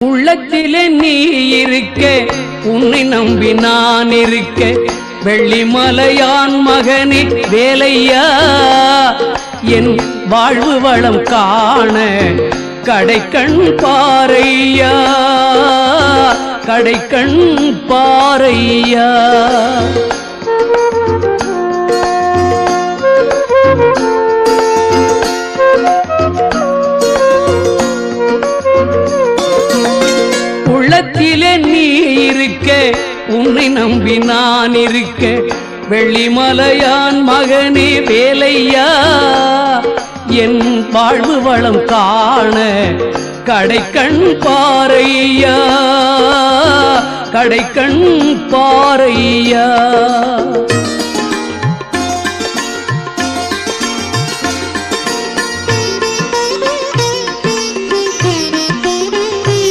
உள்ளத்திலே நீ இருக்க, உன்னை நம்பி நான் இருக்க, வெள்ளிமலையான் மகனே வேலையா, என் வாழ்வு வளம் காண கடைக்கண் பாரையா, கடைக்கண் பாரையா. உள்ளத்திலே நீ இருக்க, உன்னை நம்பி நான் இருக்க, வெள்ளிமலையான் மகனே வேலையா, என் வாழ்வு வளம் காண கடைக்கண் பாரையா, கடைக்கண் பாரையா.